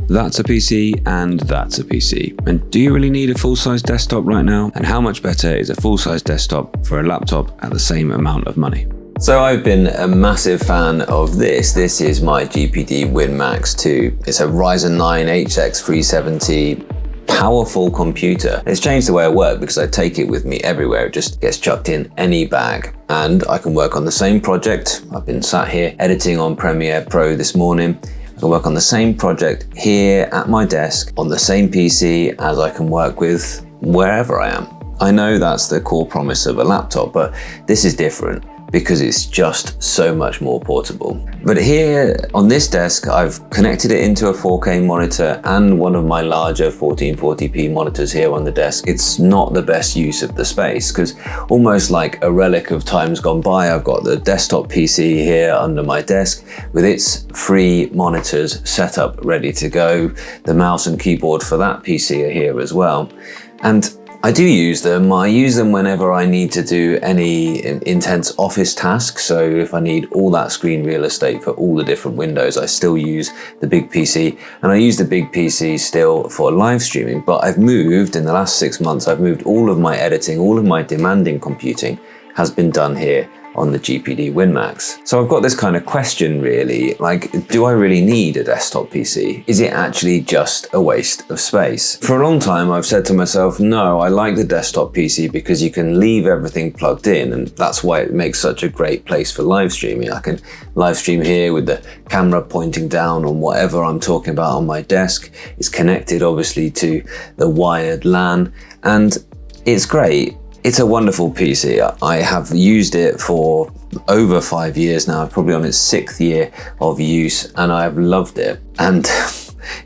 That's a PC and that's a PC. And do you really need a full-size desktop right now? And how much better is a full-size desktop for a laptop at the same amount of money? So I've been a massive fan of this. This is my GPD Win Max 2. It's a Ryzen 9 HX 370 powerful computer. It's changed the way I work because I take it with me everywhere. It just gets chucked in any bag and I can work on the same project. I've been sat here editing on Premiere Pro this morning. I can work on the same project here at my desk on the same PC as I can work with wherever I am. I know that's the core promise of a laptop, but this is different because it's just so much more portable. But here on this desk, I've connected it into a 4K monitor and one of my larger 1440p monitors here on the desk. It's not the best use of the space because almost like a relic of times gone by, I've got the desktop PC here under my desk with its 3 monitors set up, ready to go. The mouse and keyboard for that PC are here as well. And I do use them. I use them whenever I need to do any intense office tasks. So if I need all that screen real estate for all the different windows, I still use the big PC. And I use the big PC still for live streaming, but I've moved in the last 6 months, I've moved all of my editing, all of my demanding computing has been done here on the GPD Win Max. So I've got this kind of question really, like, do I really need a desktop PC? Is it actually just a waste of space? For a long time, I've said to myself, no, I like the desktop PC because you can leave everything plugged in, and that's why it makes such a great place for live streaming. I can live stream here with the camera pointing down on whatever I'm talking about on my desk. It's connected obviously to the wired LAN, and it's great. It's a wonderful PC. I have used it for over 5 years now, probably on its 6th year of use, and I've loved it. And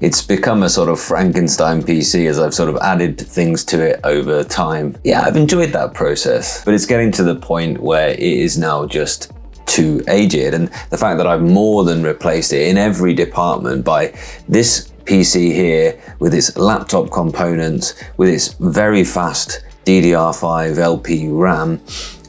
it's become a sort of Frankenstein PC as I've sort of added things to it over time. Yeah, I've enjoyed that process, but it's getting to the point where it is now just too aged. And the fact that I've more than replaced it in every department by this PC here with its laptop components, with its very fast DDR5 LP RAM,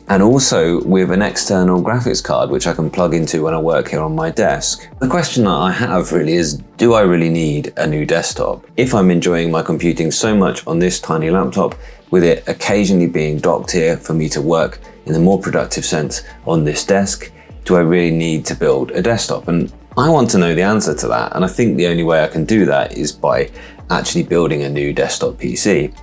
and also with an external graphics card which I can plug into when I work here on my desk. The question that I have really is, do I really need a new desktop? If I'm enjoying my computing so much on this tiny laptop, with it occasionally being docked here for me to work in a more productive sense on this desk, do I really need to build a desktop? And I want to know the answer to that, and I think the only way I can do that is by actually building a new desktop PC.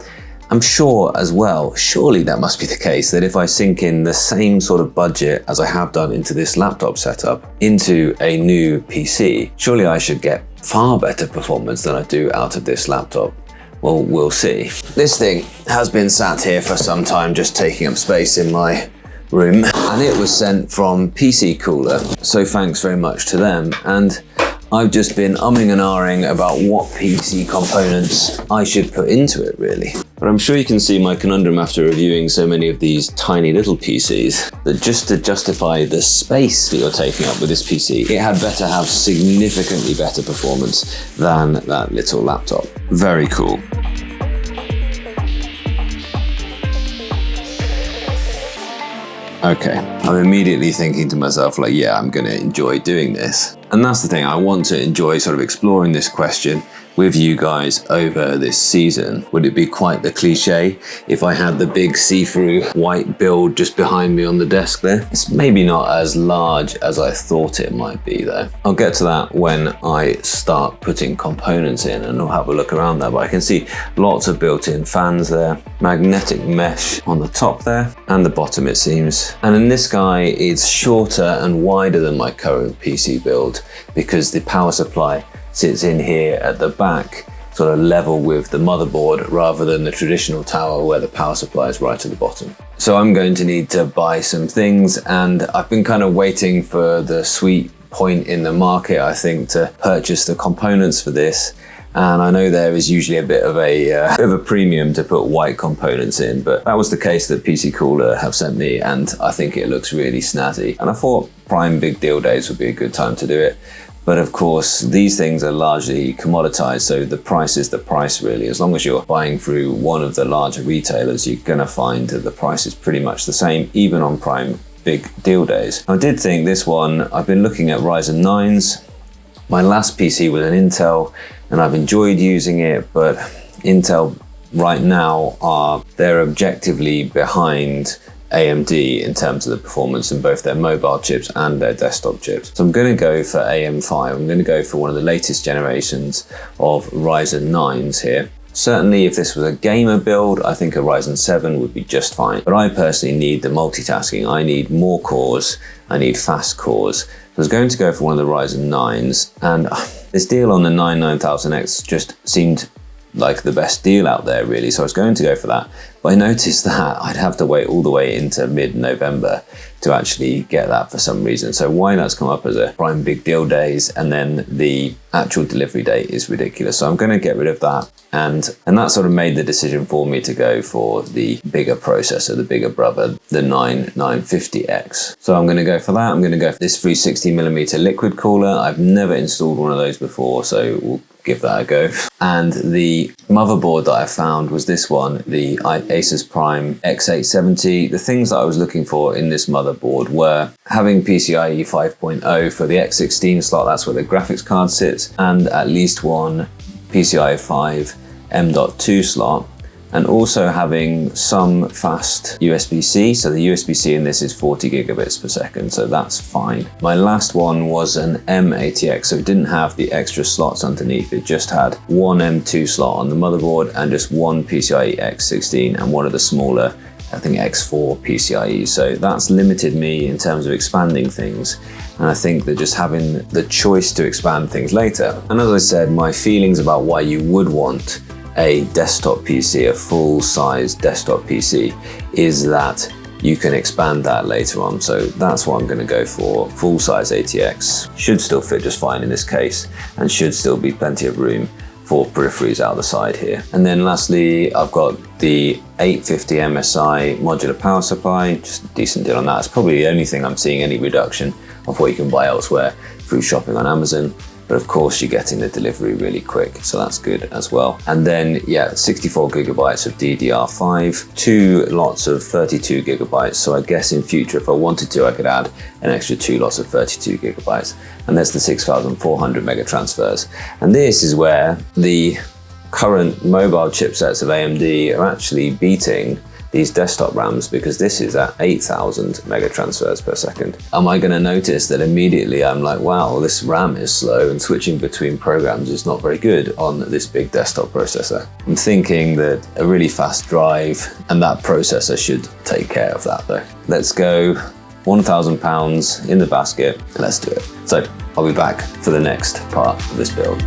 I'm sure as well, surely that must be the case, that if I sink in the same sort of budget as I have done into this laptop setup, into a new PC, surely I should get far better performance than I do out of this laptop. Well, we'll see. This thing has been sat here for some time, just taking up space in my room, and it was sent from PC Cooler, so thanks very much to them. And I've just been umming and ahhing about what PC components I should put into it, really. But I'm sure you can see my conundrum after reviewing so many of these tiny little PCs, that just to justify the space that you're taking up with this PC, it had better have significantly better performance than that little laptop. Very cool. Okay, I'm immediately thinking to myself, like, yeah, I'm gonna enjoy doing this. And that's the thing, I want to enjoy sort of exploring this question with you guys over this season. Would it be quite the cliche if I had the big see-through white build just behind me on the desk there? It's maybe not as large as I thought it might be though. I'll get to that when I start putting components in and I'll have a look around there, but I can see lots of built-in fans there, magnetic mesh on the top there and the bottom it seems. And in this guy, it's shorter and wider than my current PC build because the power supply sits in here at the back, sort of level with the motherboard rather than the traditional tower where the power supply is right at the bottom. So I'm going to need to buy some things, and I've been kind of waiting for the sweet point in the market, I think, to purchase the components for this. And I know there is usually a bit of a premium to put white components in, but that was the case that PC Cooler have sent me, and I think it looks really snazzy. And I thought Prime Big Deal Days would be a good time to do it. But of course, these things are largely commoditized, so the price is the price really. As long as you're buying through one of the larger retailers, you're gonna find that the price is pretty much the same, even on Prime Big Deal Days. I did think this one, I've been looking at Ryzen 9s. My last PC was an Intel and I've enjoyed using it, but Intel right now they're objectively behind AMD in terms of the performance in both their mobile chips and their desktop chips. So I'm going to go for AM5. I'm going to go for one of the latest generations of Ryzen 9s here. Certainly if this was a gamer build, I think a Ryzen 7 would be just fine. But I personally need the multitasking. I need more cores. I need fast cores. So I was going to go for one of the Ryzen 9s, and this deal on the 9000X just seemed like the best deal out there really, so I was going to go for that, but I noticed that I'd have to wait all the way into mid-November to actually get that for some reason. So why that's come up as a prime big deal days, and then the actual delivery date is ridiculous. So I'm going to get rid of that, and that sort of made the decision for me to go for the bigger processor, the bigger brother, the 9950X. So I'm going to go for that. I'm going to go for this 360mm liquid cooler. I've never installed one of those before, so we'll give that a go. And the motherboard that I found was this one, the Asus Prime X870. The things that I was looking for in this motherboard were having PCIe 5.0 for the X16 slot, that's where the graphics card sits, and at least one PCIe 5 M.2 slot, and also having some fast USB-C. So the USB-C in this is 40 gigabits per second, so that's fine. My last one was an M80X, so it didn't have the extra slots underneath. It just had one M2 slot on the motherboard and just one PCIe X16 and one of the smaller, I think X4 PCIe. So that's limited me in terms of expanding things. And I think that just having the choice to expand things later. And as I said, my feelings about why you would want a desktop PC, a full-size desktop PC, is that you can expand that later on. So that's what I'm going to go for. Full-size ATX should still fit just fine in this case, and should still be plenty of room for peripheries out the side here. And then lastly, I've got the 850 MSI modular power supply, just a decent deal on that. It's probably the only thing I'm seeing any reduction of what you can buy elsewhere through shopping on Amazon. But of course you're getting the delivery really quick, so that's good as well. And then, yeah, 64 gigabytes of DDR5, 2 lots of 32 gigabytes. So I guess in future, if I wanted to, I could add an extra 2 lots of 32 gigabytes. And there's the 6400 mega transfers. And this is where the current mobile chipsets of AMD are actually beating these desktop RAMs, because this is at 8000 mega transfers per second. Am I going to notice that immediately I'm like, wow, this RAM is slow and switching between programs is not very good on this big desktop processor? I'm thinking that a really fast drive and that processor should take care of that though. Let's go, £1,000 in the basket, let's do it. So I'll be back for the next part of this build.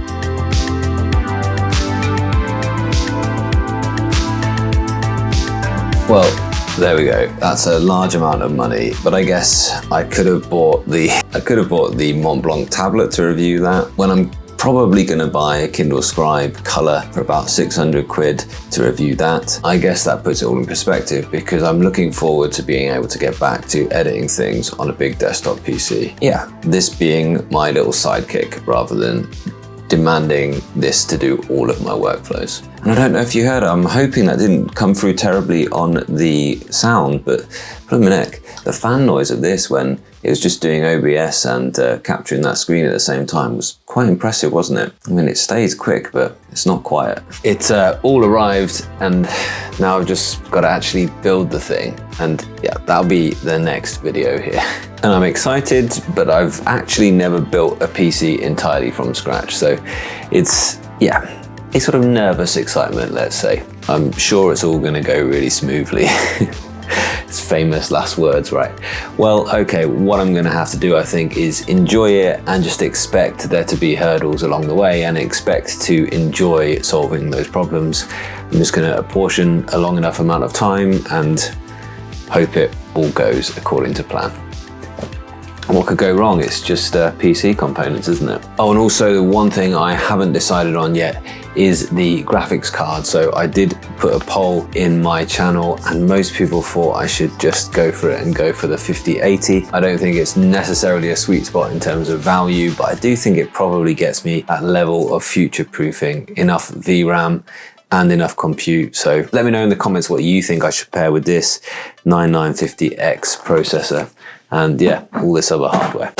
Well, there we go. That's a large amount of money, but I guess I could have bought the Mont Blanc tablet to review that, when I'm probably going to buy a Kindle Scribe Color for about 600 quid to review that. I guess that puts it all in perspective, because I'm looking forward to being able to get back to editing things on a big desktop PC. Yeah, this being my little sidekick rather than demanding this to do all of my workflows. And I don't know if you heard, I'm hoping that didn't come through terribly on the sound, but blimey, the fan noise of this when it was just doing OBS and capturing that screen at the same time was quite impressive, wasn't it? I mean, it stays quick, but it's not quiet. It's all arrived, and now I've just got to actually build the thing. And yeah, that'll be the next video here. And I'm excited, but I've actually never built a PC entirely from scratch. So it's, yeah, a sort of nervous excitement, let's say. I'm sure it's all going to go really smoothly. It's famous last words, right? Well, okay, what I'm going to have to do, I think, is enjoy it and just expect there to be hurdles along the way, and expect to enjoy solving those problems. I'm just going to apportion a long enough amount of time and hope it all goes according to plan. What could go wrong? It's just PC components, isn't it? Oh, and also one thing I haven't decided on yet is the graphics card. So I did put a poll in my channel, and most people thought I should just go for it and go for the 5080. I don't think it's necessarily a sweet spot in terms of value, but I do think it probably gets me that level of future-proofing, enough VRAM and enough compute. So let me know in the comments what you think I should pair with this 9950X processor and yeah, all this other hardware.